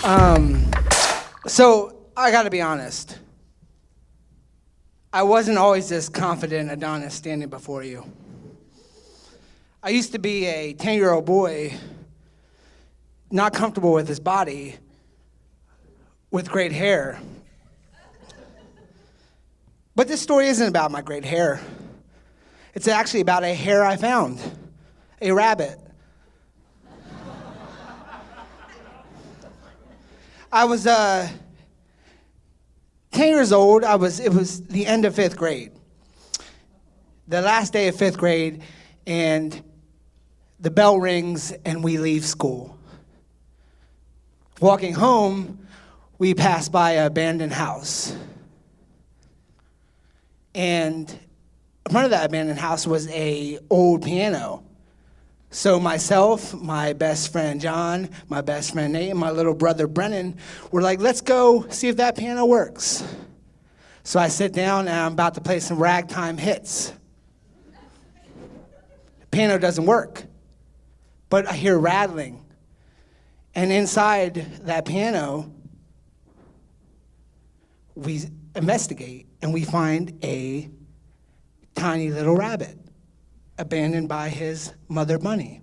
So I got to be honest. I wasn't always this confident Adonis standing before you. I used to be a 10-year-old boy, not comfortable with his body, with great hair. But this story isn't about my great hair. It's actually about a hair I found, a rabbit. I was 10 years old. It was the end of 5th grade. The last day of 5th grade, and the bell rings and we leave school. Walking home, we pass by an abandoned house. And in front of that abandoned house was an old piano. So myself, my best friend John, my best friend Nate, and my little brother Brennan were like, let's go see if that piano works. So I sit down and I'm about to play some ragtime hits. The piano doesn't work, but I hear rattling. And inside that piano, we investigate and we find a tiny little rabbit abandoned by his mother bunny.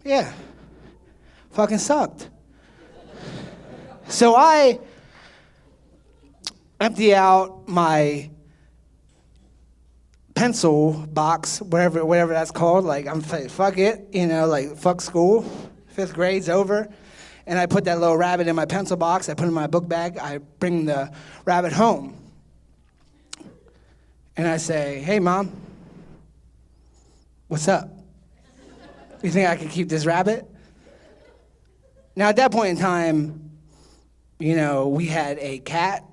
Yeah, fucking sucked. So I empty out my pencil box, whatever that's called. Like, I'm like, fuck it, like, fuck school. 5th grade's over. And I put that little rabbit in my pencil box. I put it in my book bag. I bring the rabbit home. And I say, hey, Mom, what's up? You think I could keep this rabbit? Now, at that point in time, we had a cat,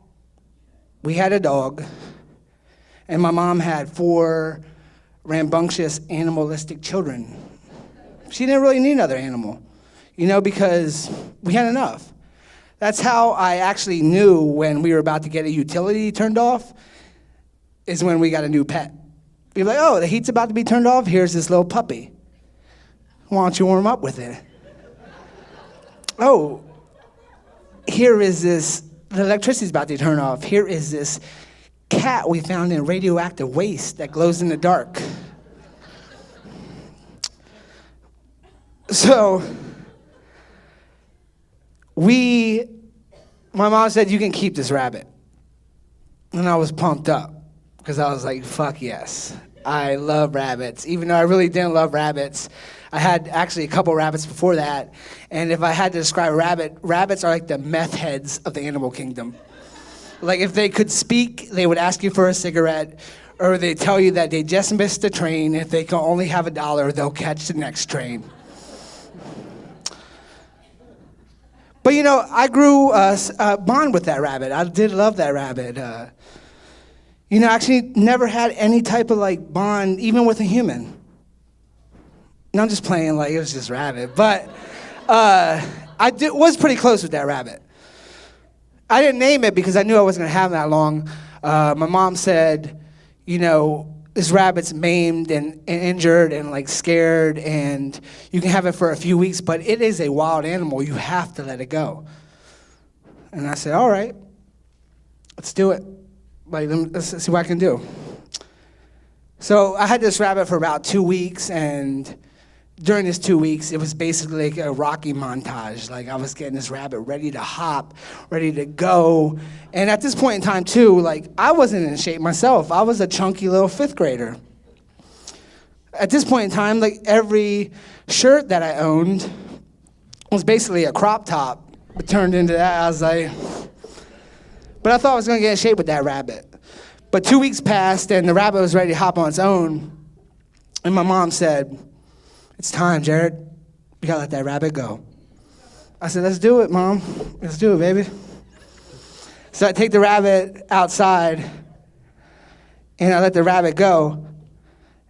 we had a dog, and my mom had 4 rambunctious, animalistic children. She didn't really need another animal, because we had enough. That's how I actually knew when we were about to get a utility turned off, is when we got a new pet. We'd be like, oh, the heat's about to be turned off. Here's this little puppy. Why don't you warm up with it? Oh, here is this, the electricity's about to turn off. Here is this cat we found in radioactive waste that glows in the dark. So, my mom said, you can keep this rabbit. And I was pumped up. Because I was like, fuck yes. I love rabbits. Even though I really didn't love rabbits, I had actually a couple rabbits before that. And if I had to describe a rabbit, rabbits are like the meth heads of the animal kingdom. Like, if they could speak, they would ask you for a cigarette, or they tell you that they just missed the train. If they can only have $1, they'll catch the next train. But I grew a bond with that rabbit. I did love that rabbit. Actually never had any type of bond, even with a human. No, I'm just playing, it was just rabbit. But was pretty close with that rabbit. I didn't name it because I knew I wasn't gonna have that long. My mom said, this rabbit's maimed and injured and scared, and you can have it for a few weeks, but it is a wild animal. You have to let it go. And I said, all right, let's do it. Let's see what I can do. So I had this rabbit for about 2 weeks, and during this 2 weeks, it was basically like a Rocky montage. I was getting this rabbit ready to hop, ready to go. And at this point in time, too, I wasn't in shape myself. I was a chunky little 5th grader. At this point in time, every shirt that I owned was basically a crop top. It turned into that. I was like... But I thought I was going to get in shape with that rabbit. But 2 weeks passed, and the rabbit was ready to hop on its own. And my mom said, it's time, Jarrod. You got to let that rabbit go. I said, let's do it, Mom. Let's do it, baby. So I take the rabbit outside, and I let the rabbit go.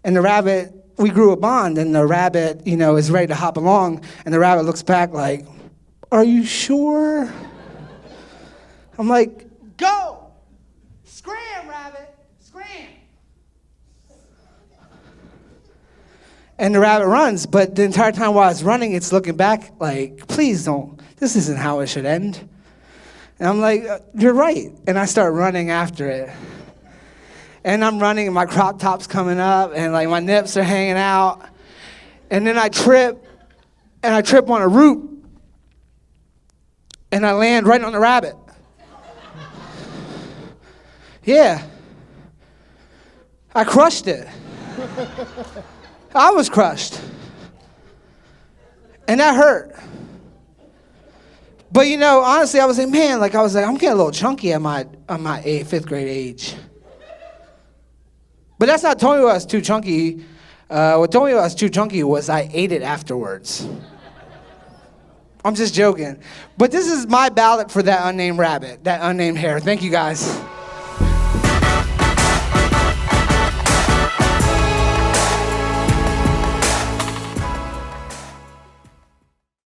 And the rabbit, we grew a bond, and the rabbit, is ready to hop along. And the rabbit looks back like, are you sure? I'm like, go! Scram, rabbit! Scram! And the rabbit runs, but the entire time while it's running, it's looking back like, please don't. this isn't how it should end. And I'm like, you're right. And I start running after it. And I'm running, and my crop top's coming up, and like my nips are hanging out. And then I trip, and I trip on a root. And I land right on the rabbit. Yeah. I crushed it. I was crushed. And that hurt. But honestly, I was like, I'm getting a little chunky at my 5th grade age. But that's not telling me I was too chunky. What told me I was too chunky was I ate it afterwards. I'm just joking. But this is my ballot for that unnamed rabbit, that unnamed hare. Thank you, guys.